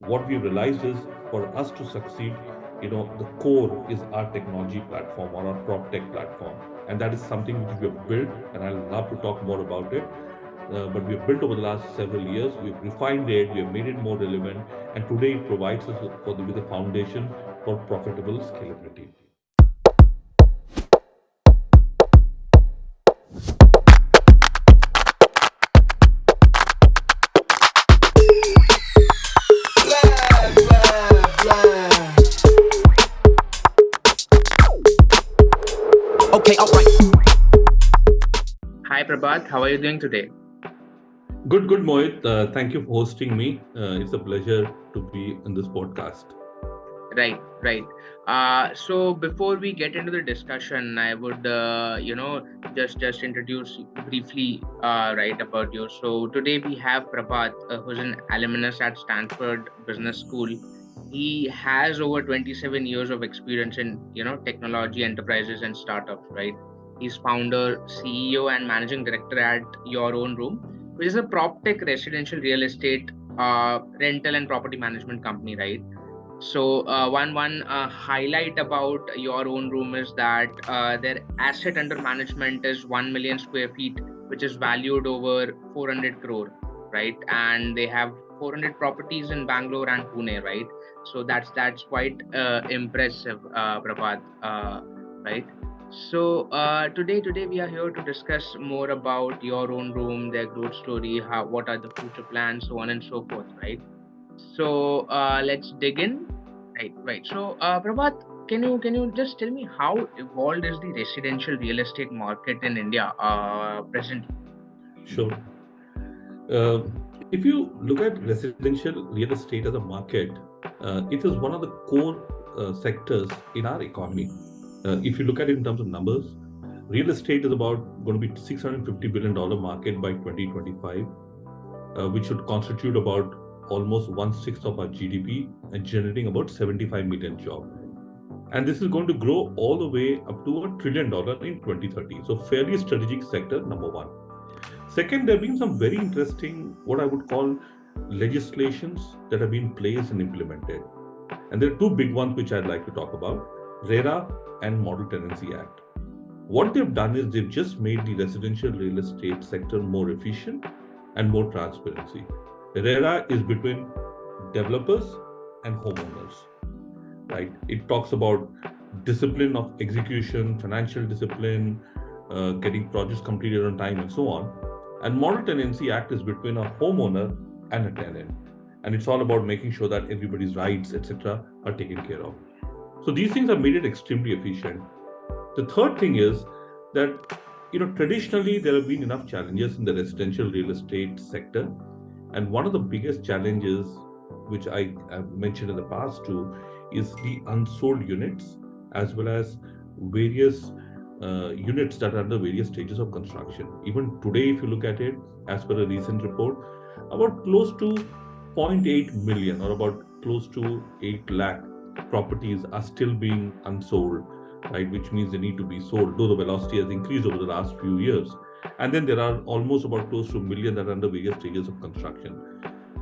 what we realized is for us to succeed, the core is our technology platform or our prop tech platform. And that is something which we have built, and I'll love to talk more about it. But we have built over the last several years. We've refined it, we have made it more relevant, and today it provides us with a foundation for profitable scalability. Okay, alright. Hi Prabhat, how are you doing today? Good, Mohit. Thank you for hosting me. It's a pleasure to be in this podcast. Right. So before we get into the discussion, I would, just introduce briefly, right, about you. So today we have Prabhat, who's an alumnus at Stanford Business School. He has over 27 years of experience in, technology enterprises and startups, right? He's founder, CEO, and managing director at Your Own Room, which is a prop tech residential real estate rental and property management company, right? So one highlight about Your Own Room is that their asset under management is 1 million square feet, which is valued over 400 crore, right? And they have 400 properties in Bangalore and Pune, right? So that's quite impressive, Prabhat, right? So today we are here to discuss more about Your Own Room, their growth story, what are the future plans, so on and so forth, right? So let's dig in. Right. So Prabhat, can you just tell me how evolved is the residential real estate market in India presently? Sure. Uh, if you look at residential real estate as a market, it is one of the core sectors in our economy. If you look at it in terms of numbers, real estate is about going to be $650 billion market by 2025, which should constitute about almost one-sixth of our GDP and generating about 75 million jobs. And this is going to grow all the way up to $1 trillion in 2030. So fairly strategic sector, number one. Second, there have been some very interesting, what I would call legislations that have been placed and implemented. And there are two big ones which I'd like to talk about, RERA and Model Tenancy Act. What they've done is they've just made the residential real estate sector more efficient and more transparency. RERA is between developers and homeowners, right? It talks about discipline of execution, financial discipline, getting projects completed on time, and so on. And Model Tenancy Act is between a homeowner and a tenant, and it's all about making sure that everybody's rights, etc., are taken care of. So these things have made it extremely efficient. The third thing is that traditionally there have been enough challenges in the residential real estate sector, and one of the biggest challenges, which I have mentioned in the past too, is the unsold units as well as various units that are under various stages of construction. Even today, if you look at it, as per a recent report, about close to 0.8 million or about close to 8 lakh properties are still being unsold, right? Which means they need to be sold, though the velocity has increased over the last few years. And then there are almost about close to a million that are under various stages of construction.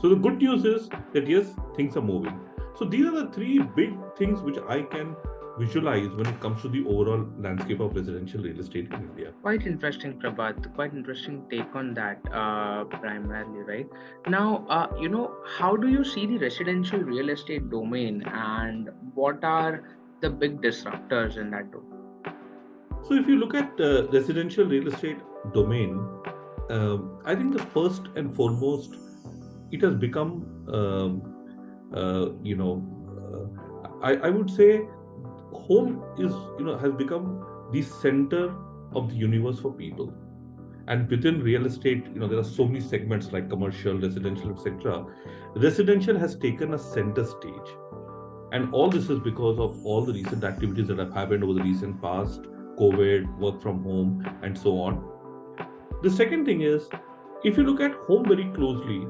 So the good news is that yes, things are moving. So these are the three big things which I can visualize when it comes to the overall landscape of residential real estate in India. Quite interesting, Prabhat. Quite interesting take on that, primarily, right? Now, how do you see the residential real estate domain, and what are the big disruptors in that domain? So if you look at residential real estate domain, I think the first and foremost, it has become, I would say, home is, has become the center of the universe for people. And within real estate, there are so many segments like commercial, residential, etc. Residential has taken a center stage. And all this is because of all the recent activities that have happened over the recent past, COVID, work from home, and so on. The second thing is, if you look at home very closely,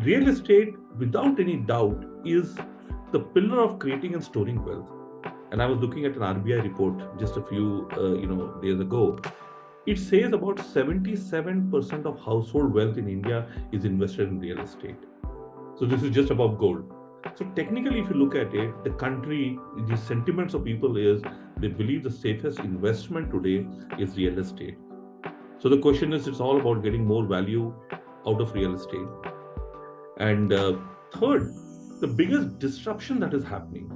real estate, without any doubt, is the pillar of creating and storing wealth. And I was looking at an RBI report just a few days ago. It says about 77% of household wealth in India is invested in real estate. So this is just above gold. So technically, if you look at it, the country, the sentiments of people is they believe the safest investment today is real estate. So the question is, it's all about getting more value out of real estate. And third, the biggest disruption that is happening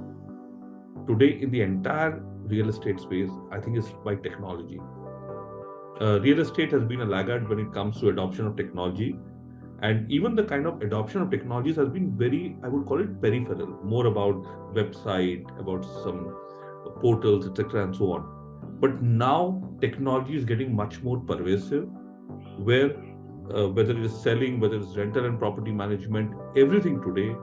today in the entire real estate space, I think, is by technology. Real estate has been a laggard when it comes to adoption of technology, and even the kind of adoption of technologies has been very, I would call it peripheral, more about website, about some portals, etc., and so on. But now technology is getting much more pervasive, where whether it is selling, whether it's rental and property management, everything today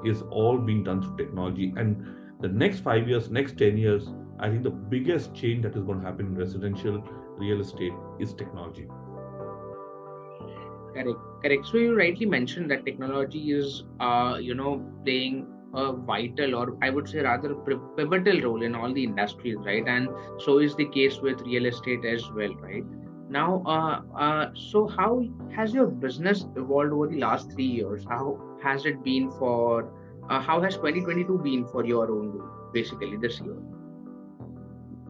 is all being done through technology. And the next 5 years, next 10 years, I think the biggest change that is going to happen in residential real estate is technology. Correct. So you rightly mentioned that technology is, playing a vital, or I would say rather pivotal role in all the industries, right? And so is the case with real estate as well, right? Now, so how has your business evolved over the last 3 years? How has it been for? How has 2022 been for your own room, basically this year?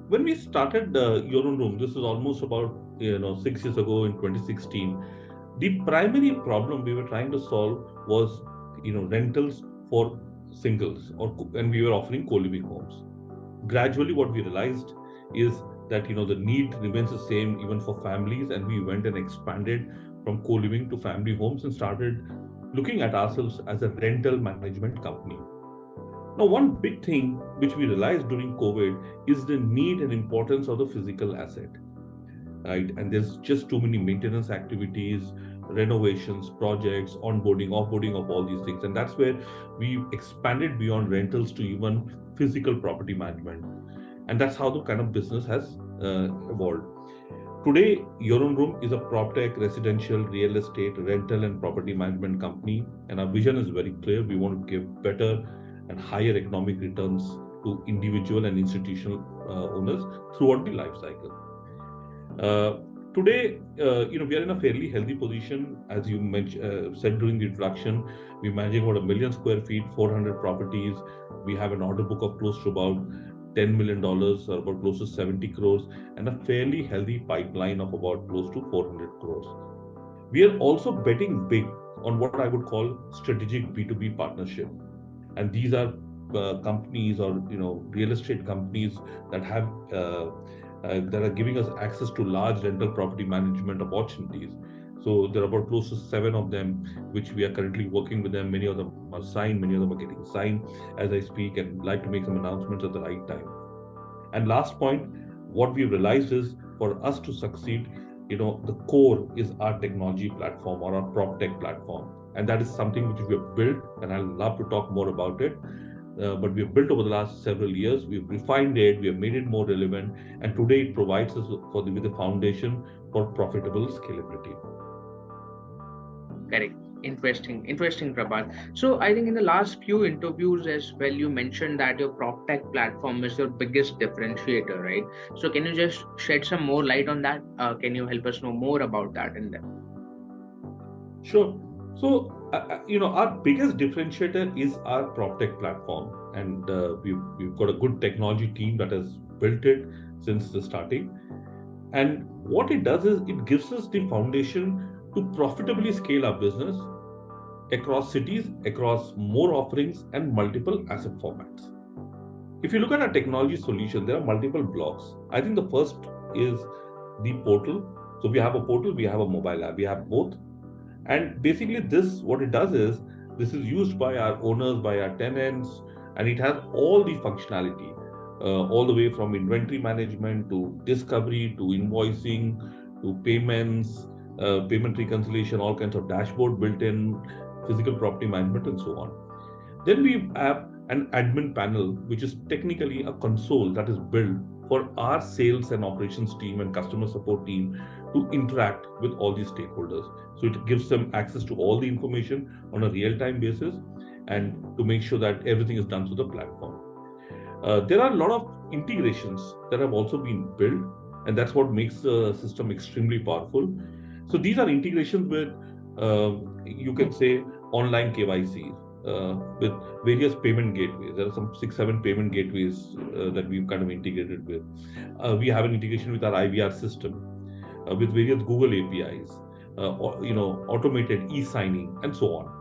When we started Your Own Room, this is almost about 6 years ago in 2016. The primary problem we were trying to solve was rentals for singles, and we were offering co-living homes. Gradually, what we realized is that the need remains the same even for families, and we went and expanded from co-living to family homes and started looking at ourselves as a rental management company. Now, one big thing which we realized during COVID is the need and importance of the physical asset, right? And there's just too many maintenance activities, renovations, projects, onboarding, offboarding of all these things. And that's where we expanded beyond rentals to even physical property management. And that's how the kind of business has evolved. Today, Your Own Room is a PropTech residential real estate rental and property management company. And our vision is very clear. We want to give better and higher economic returns to individual and institutional owners throughout the life cycle. Today, we are in a fairly healthy position. As you said during the introduction, we're managing about 1 million square feet, 400 properties. We have an order book of close to about $10 million, or about close to 70 crores, and a fairly healthy pipeline of about close to 400 crores. We are also betting big on what I would call strategic B2B partnership. And these are companies or real estate companies that have that are giving us access to large rental property management opportunities. So there are about close to 7 of them, which we are currently working with them. Many of them are signed, many of them are getting signed as I speak, and like to make some announcements at the right time. And last point, what we've realized is for us to succeed, the core is our technology platform or our PropTech platform. And that is something which we have built, and I'll love to talk more about it. But we have built over the last several years. We've refined it, we have made it more relevant, and today it provides us with the foundation for profitable scalability. Correct. Interesting, Prabhat. So I think in the last few interviews as well, you mentioned that your PropTech platform is your biggest differentiator, right? So can you just shed some more light on that? Can you help us know more about that in depth? Sure. So, our biggest differentiator is our PropTech platform, and we've got a good technology team that has built it since the starting. And what it does is it gives us the foundation to profitably scale our business across cities, across more offerings, and multiple asset formats. If you look at our technology solution, there are multiple blocks. I think the first is the portal. So we have a portal, we have a mobile app, we have both. And basically what it does is, this is used by our owners, by our tenants, and it has all the functionality, all the way from inventory management to discovery to invoicing to payments, payment reconciliation, all kinds of dashboard built in, physical property management, and so on. Then we have an admin panel, which is technically a console that is built for our sales and operations team and customer support team to interact with all these stakeholders. So it gives them access to all the information on a real-time basis and to make sure that everything is done through the platform. There are a lot of integrations that have also been built, and that's what makes the system extremely powerful. So these are integrations with, you can say, online KYC with various payment gateways. There are some 6, 7 payment gateways that we've kind of integrated with. We have an integration with our IVR system, with various Google APIs, automated e-signing, and so on.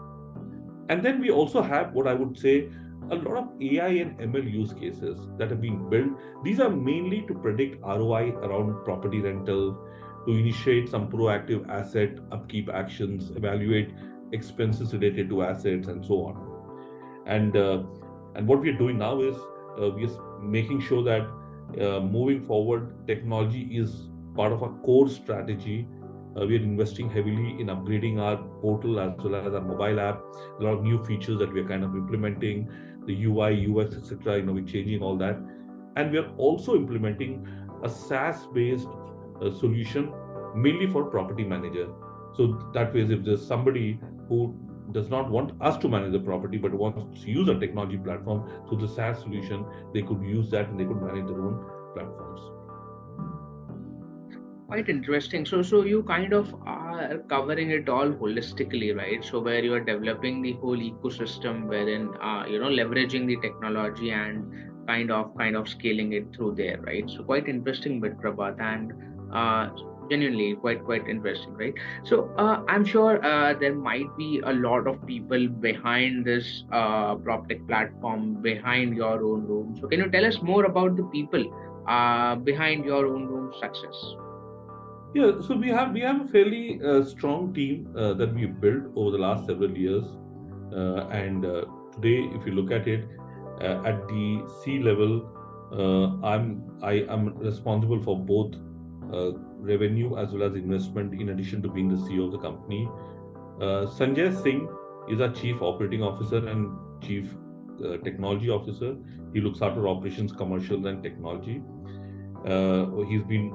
And then we also have what I would say a lot of AI and ML use cases that have been built. These are mainly to predict ROI around property rental, to initiate some proactive asset upkeep actions, evaluate expenses related to assets, and so on. And what we are doing now is we are making sure that moving forward, technology is part of our core strategy. We are investing heavily in upgrading our portal as well as our mobile app. A lot of new features that we are kind of implementing, the UI, UX, etc. We're changing all that, and we are also implementing a SaaS-based solution mainly for property manager. So that way, if there's somebody who does not want us to manage the property but wants to use a technology platform through the SaaS solution, they could use that and they could manage their own platforms. Quite interesting. So you kind of are covering it all holistically, right? So where you are developing the whole ecosystem, wherein leveraging the technology and kind of scaling it through there, right? So quite interesting bit, Prabhat, and uh, genuinely quite interesting, right? So I'm sure there might be a lot of people behind this PropTech platform, behind your own room. So can you tell us more about the people behind your own room success? Yeah, so we have a fairly strong team that we've built over the last several years, and today, if you look at it, at the C level, I am responsible for both revenue as well as investment. In addition to being the CEO of the company, Sanjay Singh is our Chief Operating Officer and Chief Technology Officer. He looks after operations, commercials, and technology. He's been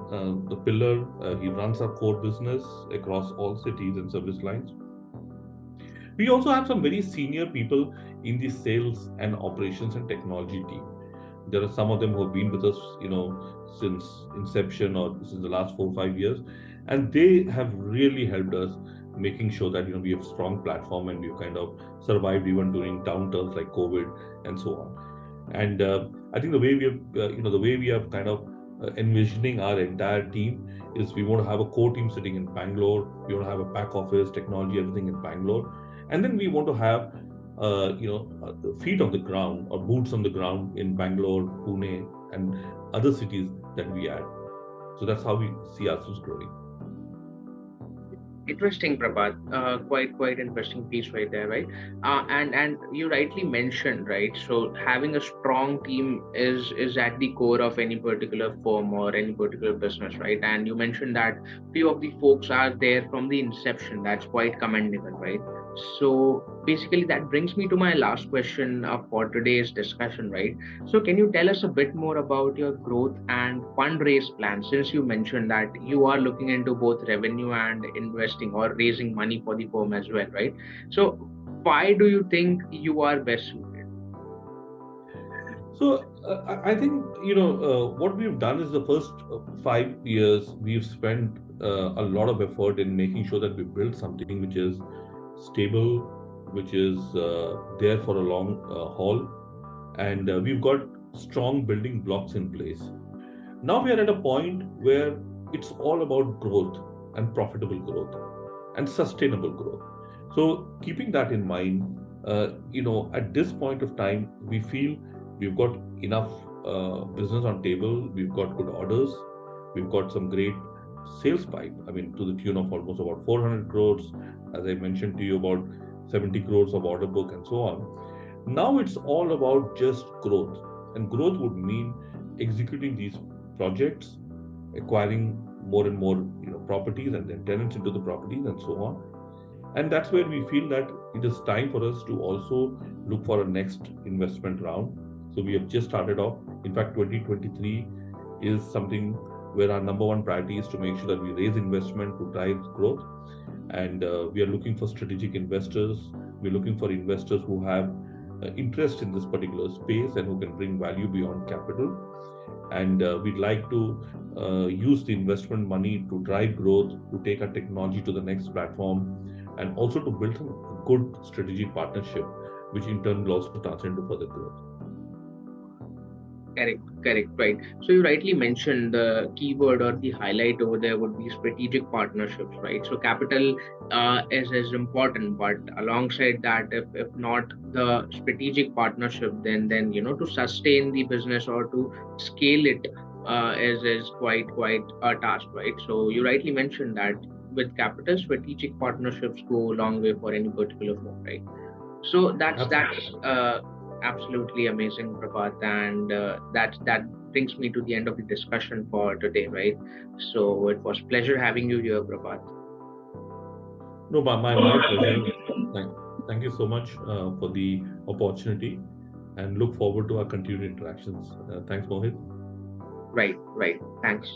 the pillar. He runs our core business across all cities and service lines. We also have some very senior people in the sales and operations and technology team. There are some of them who have been with us, since inception or since the last 4 or 5 years, and they have really helped us making sure that we have strong platform and we've kind of survived even during downturns like COVID and so on. And I think the way we have kind of envisioning our entire team is we want to have a core team sitting in Bangalore. We want to have a back office, technology, everything in Bangalore, and then we want to have feet on the ground or boots on the ground in Bangalore, Pune, and other cities that we add. So that's how we see ourselves growing. Interesting, Prabhat. Quite interesting piece right there, right? And you rightly mentioned, right? So having a strong team is at the core of any particular firm or any particular business, right? And you mentioned that few of the folks are there from the inception. That's quite commendable, right? So basically, that brings me to my last question for today's discussion, right? So can you tell us a bit more about your growth and fundraise plans? Since you mentioned that you are looking into both revenue and investing or raising money for the firm as well, right? So why do you think you are best suited? So I think what we've done is the first 5 years we've spent a lot of effort in making sure that we build something which is stable, which is there for a long haul, and we've got strong building blocks in place. Now we are at a point where it's all about growth and profitable growth and sustainable growth. So keeping that in mind, at this point of time, we feel we've got enough business on table. We've got good orders. We've got some great sales pipe. I mean, to the tune of almost about 400 crores, as I mentioned to you, about 70 crores of order book and so on. Now it's all about just growth, and growth would mean executing these projects, acquiring more and more properties and then tenants into the properties and so on. And that's where we feel that it is time for us to also look for a next investment round. So we have just started off. In fact, 2023 is something where our number one priority is to make sure that we raise investment to drive growth. And we are looking for strategic investors. We're looking for investors who have interest in this particular space and who can bring value beyond capital. And we'd like to use the investment money to drive growth, to take our technology to the next platform, and also to build a good strategic partnership, which in turn will also translate into further growth. Correct, right. So you rightly mentioned the keyword or the highlight over there would be strategic partnerships, right? So capital is important, but alongside that, if not the strategic partnership, then to sustain the business or to scale it is quite a task, right? So you rightly mentioned that with capital, strategic partnerships go a long way for any particular firm, right? So that's Absolutely. absolutely amazing, Prabhat, and that brings me to the end of the discussion for today, right? So it was pleasure having you here, Prabhat. No, my pleasure. Thank, thank you so much for the opportunity and look forward to our continued interactions. Thanks, Mohit. Right. Thanks.